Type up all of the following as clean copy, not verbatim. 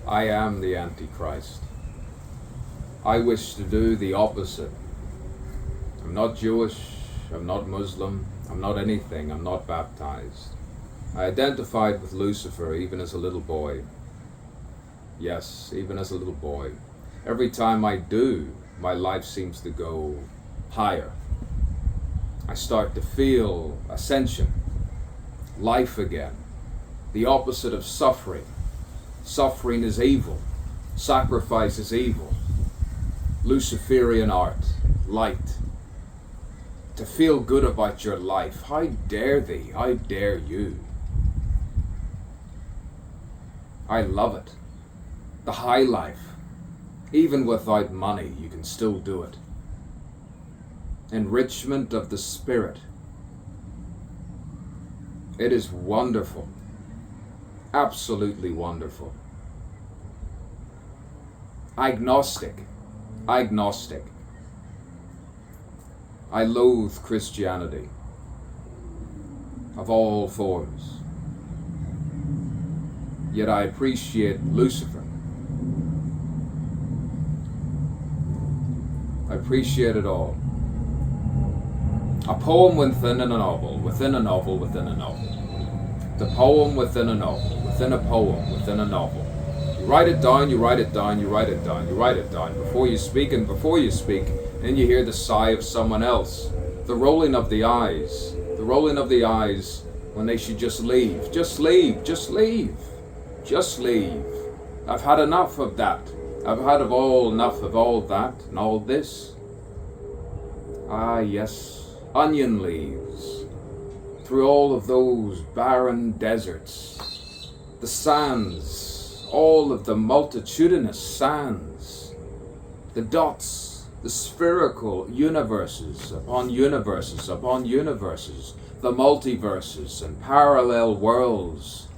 I am the Antichrist. I wish to do the opposite. I'm not Jewish, I'm not Muslim, I'm not anything, I'm not baptized. I identified with Lucifer even as a little boy. Yes, even as a little boy. Every time I do, my life seems to go higher. I start to feel ascension, life again, the opposite of suffering. Suffering is evil, sacrifice is evil. Luciferian art, light. To feel good about your life, how dare thee, how dare you? I love it. The high life. Even without money, you can still do it. Enrichment of the spirit. It is wonderful. Absolutely wonderful. Agnostic. Agnostic. I loathe Christianity of all forms. Yet I appreciate Lucifer. I appreciate it all. A poem within a novel, within a novel, within a novel. The poem within a novel, within a poem, within a novel. You write it down, you write it down, you write it down, you write it down. Before you speak, and before you speak, then you hear the sigh of someone else. The rolling of the eyes. The rolling of the eyes when they should just leave. Just leave, just leave. Just leave. I've had enough of that. I've had enough of all that and all this. Ah, yes. Onion leaves, through all of those barren deserts, the sands, all of the multitudinous sands, the dots, the spherical universes upon universes upon universes, the multiverses and parallel worlds,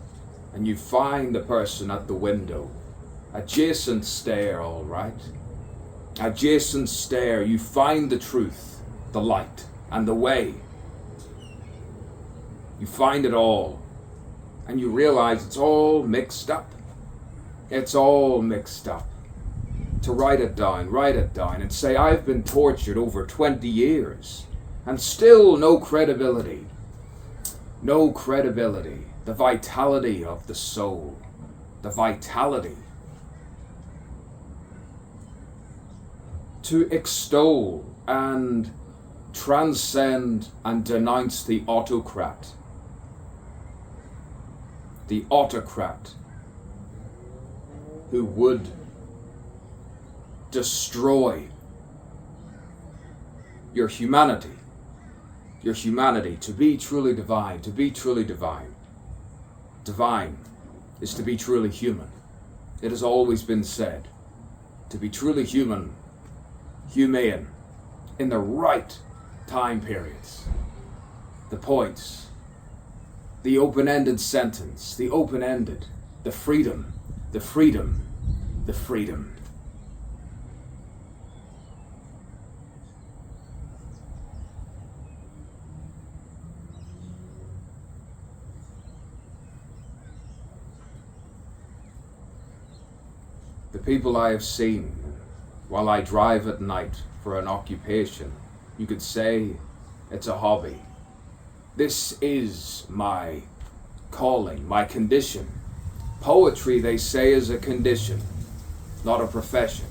and you find the person at the window, adjacent stare, all right, adjacent stare, you find the truth, the light, and the way. You find it all, and you realize it's all mixed up. It's all mixed up. To write it down, and say, I've been tortured over 20 years, and still no credibility. No credibility. The vitality of the soul. The vitality. To extol and transcend and denounce the autocrat. The autocrat who would destroy your humanity. Your humanity, to be truly divine, to be truly divine. Divine is to be truly human. It has always been said, to be truly human, humane, in the right time periods, the points, the open-ended sentence, the open-ended, the freedom, the freedom, the freedom. The people I have seen while I drive at night for an occupation, you could say it's a hobby. This is my calling, my condition. Poetry, they say, is a condition, not a profession.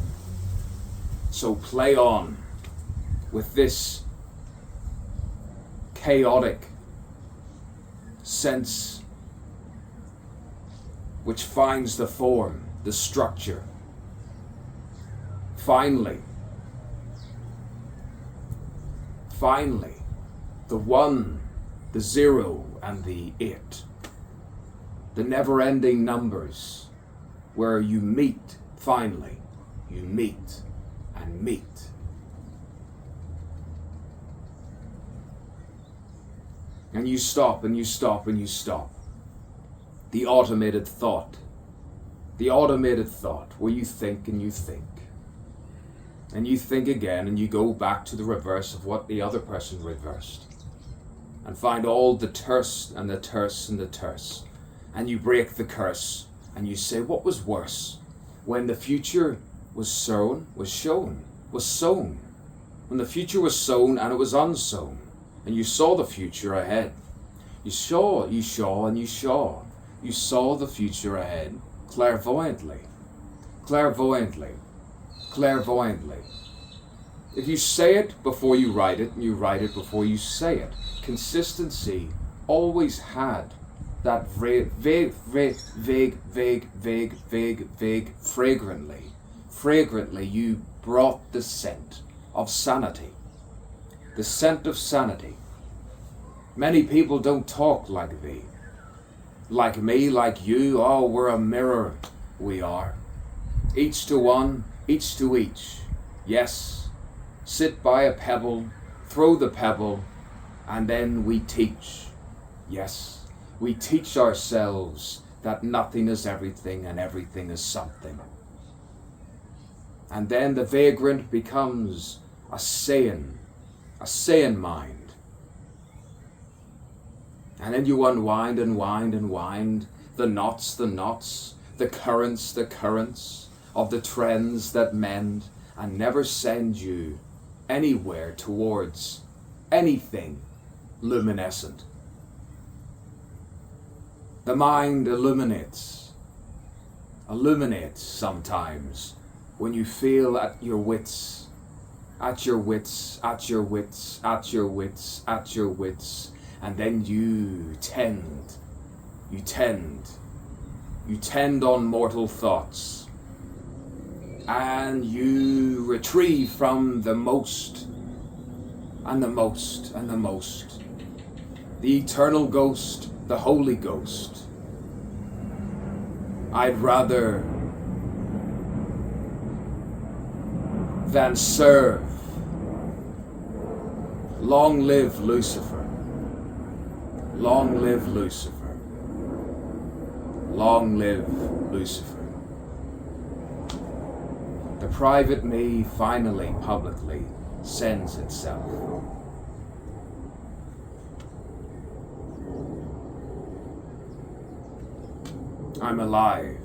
So play on with this chaotic sense which finds the form, the structure. Finally, the one, the zero, and the it. The never-ending numbers where you meet, finally, you meet and meet. And you stop and you stop and you stop. The automated thought where you think and you think. And you think again and you go back to the reverse of what the other person reversed. And find all the terse and the terse and the terse. And you break the curse and you say, what was worse? when the future was sown, when the future was sown and it was unsown, and you saw the future ahead. You saw the future ahead, clairvoyantly. If you say it before you write it, and you write it before you say it, consistency always had that vague, fragrantly you brought the scent of sanity. The scent of sanity. Many people don't talk like thee. Like me, like you, oh, we're a mirror, we are. Each to one, each to each. Yes, sit by a pebble, throw the pebble, and then we teach. Yes, we teach ourselves that nothing is everything and everything is something. And then the vagrant becomes a saying mind. And then you unwind and wind and wind the knots, the currents of the trends that mend and never send you anywhere towards anything luminescent. The mind illuminates sometimes when you feel at your wits, and then you tend on mortal thoughts, and you retrieve from the most, the eternal ghost, the Holy Ghost. I'd rather than serve. Long live Lucifer. Long live Lucifer. Long live Lucifer. The private me finally, publicly sends itself. I'm alive.